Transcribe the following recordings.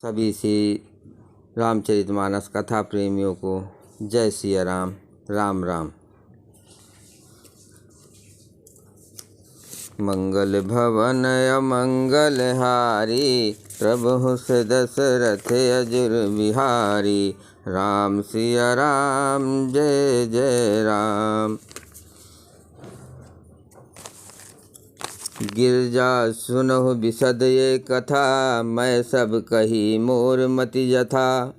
सभी श्री रामचरितमानस कथा प्रेमियों को जय सिया राम। राम राम। मंगल भवन अमंगल हारी, प्रभु से दशरथ अजुर बिहारी। राम सिया राम जय जय राम। गिरजा सुनहु बिशद ये कथा, मैं सब कही मोर मति जथा।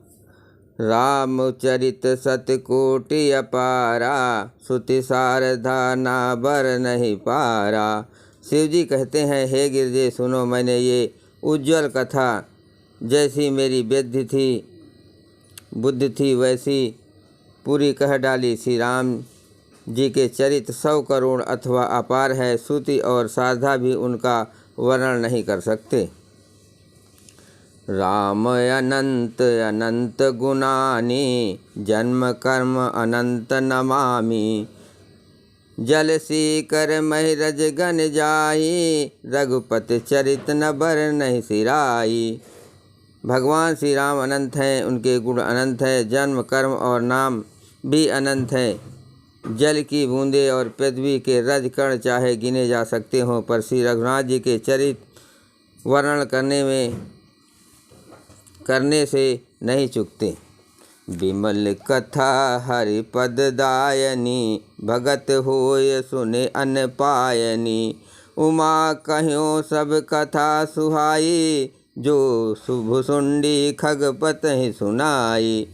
रामचरित सतकोटि अपारा, सुति शारदा ना बर नहीं पारा। शिव जी कहते हैं, हे गिरजे सुनो, मैंने ये उज्ज्वल कथा जैसी मेरी बुद्धि थी वैसी पूरी कह डाली। श्री राम जी के चरित्र 100 करोड़ अथवा अपार है। श्रुति और शारदा भी उनका वर्णन नहीं कर सकते। राम अनंत अनंत गुणानि, जन्म कर्म अनंत नमामि। जल सीकर महिरज गन जाई, रघुपति चरित न बर नहीं सिराई। भगवान श्री राम अनंत हैं, उनके गुण अनंत हैं, जन्म कर्म और नाम भी अनंत हैं। जल की बूंदें और पृथ्वी के रज कण चाहे गिने जा सकते हों, पर श्री रघुनाथ जी के चरित्र वर्णन करने से नहीं चूकते। विमल कथा हरिपद दायनी, भगत होय सुने अन पायनी। उमा कह्यो सब कथा सुहाई, जो भुसुंडी खगपत ही सुनाई।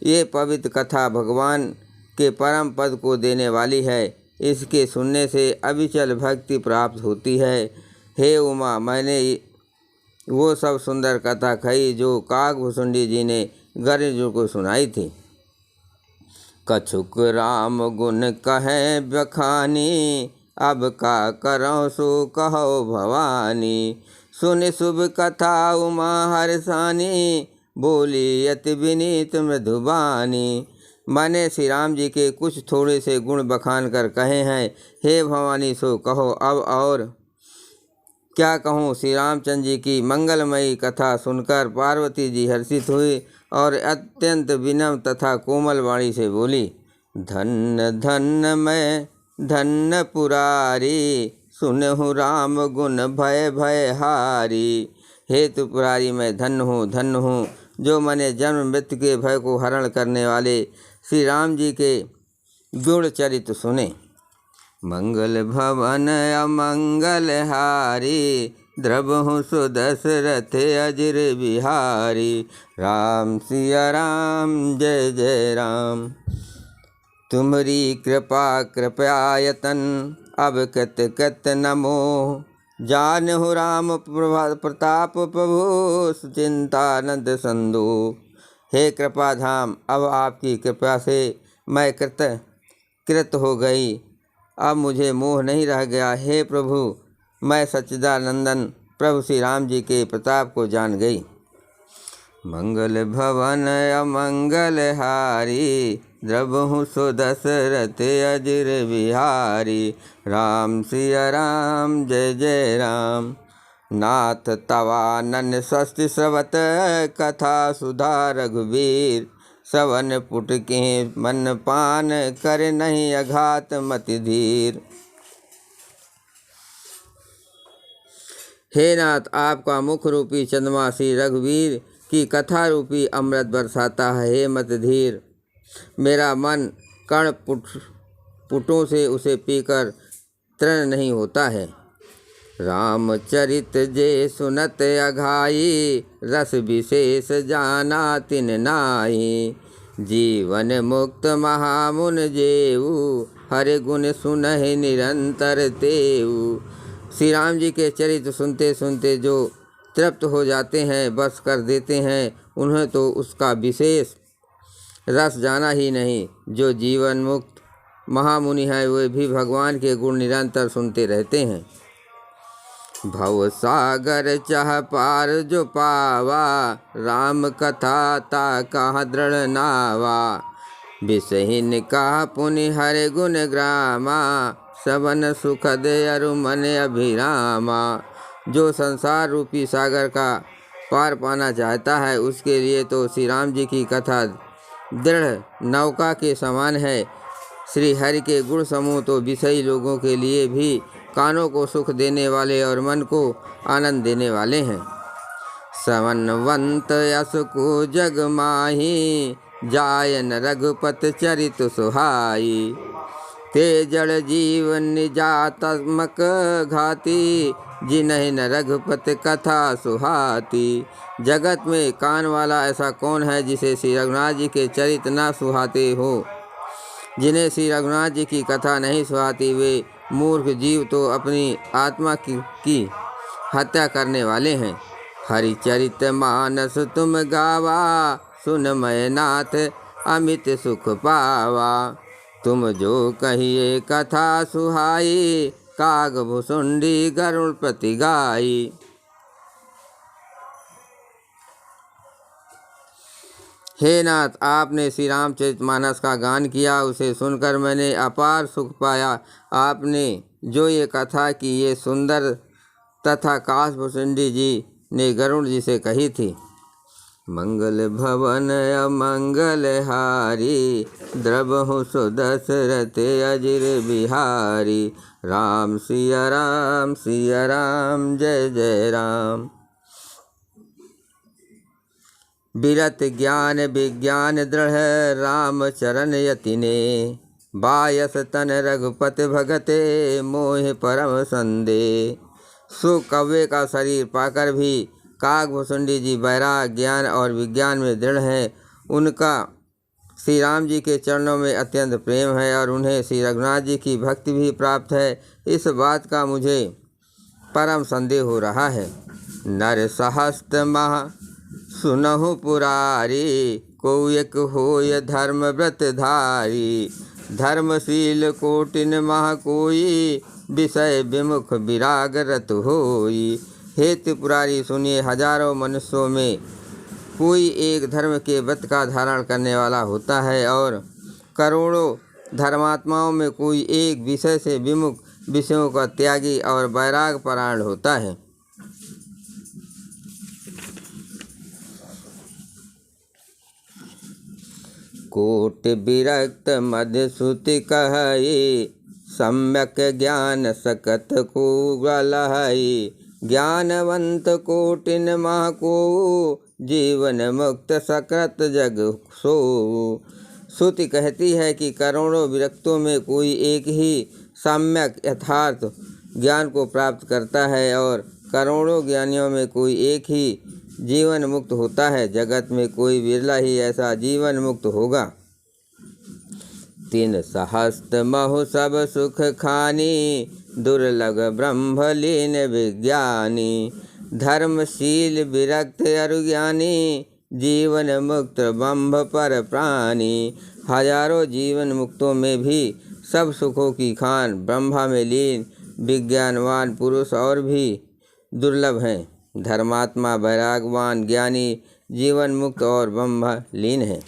ये पवित्र कथा भगवान के परम पद को देने वाली है। इसके सुनने से अविचल भक्ति प्राप्त होती है। हे उमा, मैंने वो सब सुंदर कथा कही जो काकभुसुंडी जी ने गर्जू को सुनाई थी। कछुक राम गुण कहें बखानी, अब का करो सो कहो भवानी। सुन शुभ कथा उमा हर्षानी, बोली अति विनीत मृदुबानी। मैंने श्री राम जी के कुछ थोड़े से गुण बखान कर कहे हैं। हे भवानी सो कहो, अब और क्या कहूँ। श्री रामचंद्र जी की मंगलमयी कथा सुनकर पार्वती जी हर्षित हुई और अत्यंत विनम्र तथा कोमल वाणी से बोली, धन्य धन्य मैं धन्य पुरारी, सुनहु राम गुण भय भय हारी। हे त्रिपुरारी, मैं धन्य हूँ जो मैंने जन्म मृत्यु के भय को हरण करने वाले श्री राम जी के गुण चरित्र सुने। मंगल भवन अमंगल हारी, द्रवहु सुदशरथ अजिर बिहारी। राम सिया राम जय जय राम। तुम्हारी कृपा कृपयायतन, अब कत नमो। जानहु राम प्रताप प्रभु, चिंतानंद संदो। हे कृपा धाम, अब आपकी कृपा से मैं कृत हो गई, अब मुझे मोह नहीं रह गया। हे प्रभु, मैं सच्चिदानंदन प्रभु श्री राम जी के प्रताप को जान गई। मंगल भवन अमंगल हारी, द्रवहु सो दशरथ अजिर बिहारी। राम सिया राम जय जय राम। नाथ तवानन स्वस्ति स्रवत, कथा सुधा रघुवीर। सवन पुट के मन पान, कर नहीं अघात मति धीर। हे नाथ, आपका मुख रूपी चंद्रमा श्री रघुवीर की कथा रूपी अमृत बरसाता है। हे मत धीर, मेरा मन कण पुटों से उसे पीकर तृण नहीं होता है। रामचरित जे सुनत अघाई, रस विशेष जाना तिन नाई। जीवन मुक्त महामुन जेऊ, हरि गुण सुनहि निरंतर तेऊ। श्री राम जी के चरित्र सुनते सुनते जो तृप्त हो जाते हैं, बस कर देते हैं, उन्हें तो उसका विशेष रस जाना ही नहीं। जो जीवन मुक्त महामुनि हैं, वे भी भगवान के गुण निरंतर सुनते रहते हैं। भव सागर चाह पार जो पावा, राम कथा ता कहाँ दृढ़ नावा। विषहीन का पुनि हरि गुण ग्रामा, सबन सुखद अरु मन अभिरामा। जो संसार रूपी सागर का पार पाना चाहता है उसके लिए तो श्री राम जी की कथा दृढ़ नौका के समान है। श्री हरि के गुण समूह तो विषयी लोगों के लिए भी कानों को सुख देने वाले और मन को आनंद देने वाले हैं। समन्वंत यश को जग माही, जायन रघुपत चरित सुहाई। ते जड़ जीवन निजात्मक घाती, जिन्ह न रघुपत कथा सुहाती। जगत में कान वाला ऐसा कौन है जिसे श्री रघुनाथ जी के चरित ना सुहाते हो। जिन्हें श्री रघुनाथ जी की कथा नहीं सुहाती वे मूर्ख जीव तो अपनी आत्मा की हत्या करने वाले हैं। हरिचरित मानस तुम गावा, सुन मैं नाथ अमित सुख पावा। तुम जो कहिए कथा सुहाई, काग भुसुंडी गरुड़ प्रति गाई। हे नाथ, आपने श्री रामचरितमानस का गान किया, उसे सुनकर मैंने अपार सुख पाया। आपने जो ये कथा की ये सुंदर तथा काश भुसुंडी जी ने गरुड़ जी से कही थी। मंगल भवन अमंगल हारी, द्रवहु सुदशरथ अजिर बिहारी। राम सिया राम जय जय राम। बिरत ज्ञान विज्ञान दृढ़, राम चरण यतिने। बायस तन रघुपति भगते, मोह परम संदे। सो कव्वे का शरीर पाकर भी काग भुसुंडी जी वैराग ज्ञान और विज्ञान में दृढ़ हैं। उनका श्री राम जी के चरणों में अत्यंत प्रेम है और उन्हें श्री रघुनाथ जी की भक्ति भी प्राप्त है। इस बात का मुझे परम संदेह हो रहा है। नर सहस्त्र महा सुनहु पुरारी, को एक होय धर्म व्रत धारी। धर्मशील कोटिन महा कोई, विषय विमुख विराग रत होई। हे त्रिपुरारी सुनिए, हजारों मनुष्यों में कोई एक धर्म के व्रत का धारण करने वाला होता है और करोड़ों धर्मात्माओं में कोई एक विषय से विमुख विषयों का त्यागी और वैराग परायण होता है। कोट विरक्त मधुसूति कहई, सम्यक ज्ञान सकत को गलहई। ज्ञानवंत कोटिन मह को, जीवन मुक्त सकृत जग सो। श्रुति कहती है कि करोड़ों विरक्तों में कोई एक ही सम्यक यथार्थ ज्ञान को प्राप्त करता है और करोड़ों ज्ञानियों में कोई एक ही जीवन मुक्त होता है। जगत में कोई विरला ही ऐसा जीवन मुक्त होगा। तीन सहस्त्र महु सब सुख खानी, दुर्लभ ब्रह्मलीन विज्ञानी। धर्मशील विरक्त अरुज्ञानी, जीवन मुक्त ब्रह्म पर प्राणी। हजारों जीवन मुक्तों में भी सब सुखों की खान ब्रह्मा में लीन विज्ञानवान पुरुष और भी दुर्लभ हैं। धर्मात्मा वैरागवान ज्ञानी जीवन मुक्त और ब्रह्म लीन है।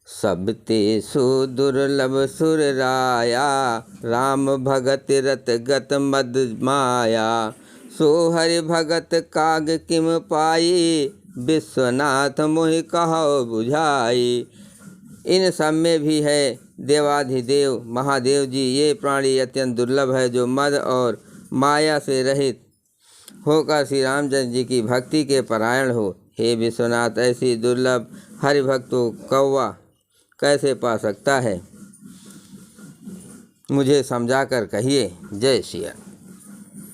सब तेसु दुर्लभ सुर राया, राम भगत रत गत मद माया। सो हरि भगत काग किम पाई, विश्वनाथ मोहि कहो बुझाई। इन सब में भी है देवाधिदेव महादेव जी। ये प्राणी अत्यंत दुर्लभ है जो मद और माया से रहित होकर श्री रामचंद्र जी की भक्ति के परायण हो। हे विश्वनाथ, ऐसी दुर्लभ हरिभक्त को कौवा कैसे पा सकता है, मुझे समझाकर कहिए। जय श्री राम।